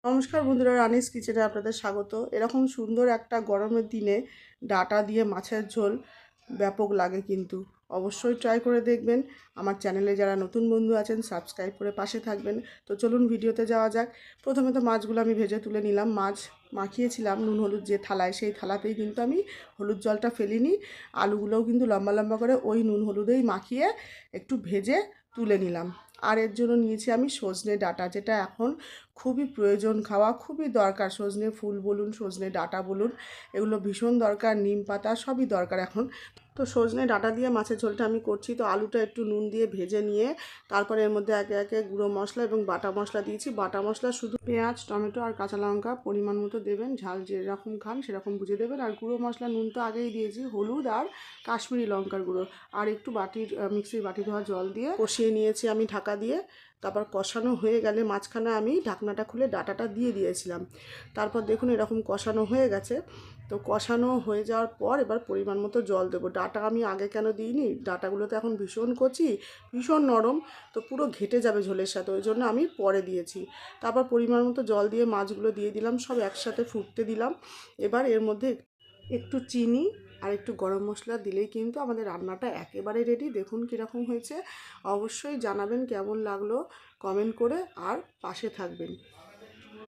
নমস্কার বন্ধুরা, রানিস কিচেনে আপনাদের স্বাগত। এরকম সুন্দর একটা গরমের দিনে ডাঁটা দিয়ে মাছের ঝোল ব্যাপক লাগে, কিন্তু অবশ্যই ট্রাই করে দেখবেন। আমার চ্যানেলে যারা নতুন বন্ধু আছেন সাবস্ক্রাইব করে পাশে থাকবেন। তো চলুন ভিডিওতে যাওয়া যাক। প্রথমে তো মাছগুলো আমি ভেজে তুলে নিলাম। মাছ মাখিয়েছিলাম নুন হলুদ যে থালায়, সেই থালাতেই কিন্তু আমি হলুদ জলটা ফেলিনি। আলুগুলোও কিন্তু লম্বা লম্বা করে ওই নুন হলুদেই মাখিয়ে একটু ভেজে তুলে নিলাম। আর এর জন্য নিয়েছি আমি সজনে ডাঁটা, যেটা এখন খুবই প্রয়োজন, খাওয়া খুবই দরকার। সজনে ফুল বলুন, সজনে ডাঁটা বলুন, এগুলো ভীষণ দরকার। নিম পাতা সবই দরকার এখন। তো সজনে ডাঁটা দিয়ে মাছের ঝোলটা আমি করছি। তো আলুটা একটু নুন দিয়ে ভেজে নিয়ে তারপরে এর মধ্যে একে একে গুঁড়ো মশলা এবং বাটা মশলা দিয়েছি। বাটা মশলা শুধু পেঁয়াজ, টমেটো আর কাঁচা লঙ্কা পরিমাণ মতো দেবেন, ঝাল যেরকম খান সেরকম বুঝে দেবেন। আর গুঁড়ো মশলা নুন তো আগেই দিয়েছি, হলুদ আর কাশ্মীরি লঙ্কার গুঁড়ো আর একটু মিক্সির বাটি ধোয়া জল দিয়ে কষিয়ে নিয়েছি আমি ঢাকা দিয়ে। তারপর কষানো হয়ে গেলে মাঝখানে আমি ঢাকনাটা খুলে ডাঁটাটা দিয়ে দিয়েছিলাম। তারপর দেখুন এরকম কষানো হয়ে গেছে। তো কষানো হয়ে যাওয়ার পর এবার পরিমাণ মতো জল দেবো। ডাঁটা আমি আগে কেন দিইনি, ডাঁটাগুলো তো এখন ভীষণ কচি, ভীষণ নরম, তো পুরো ঘেটে যাবে ঝোলের সাথে, ওই জন্য আমি পরে দিয়েছি। তারপর পরিমাণ মতো জল দিয়ে মাছগুলো দিয়ে দিলাম, সব একসাথে ফুটতে দিলাম। এবার এর মধ্যে একটু চিনি আর একটু গরম মশলা দিলেই কিন্তু আমাদের রান্নাটা একেবারে রেডি। দেখুন কীরকম হয়েছে, অবশ্যই জানাবেন কেমন লাগলো কমেন্ট করে, আর পাশে থাকবেন।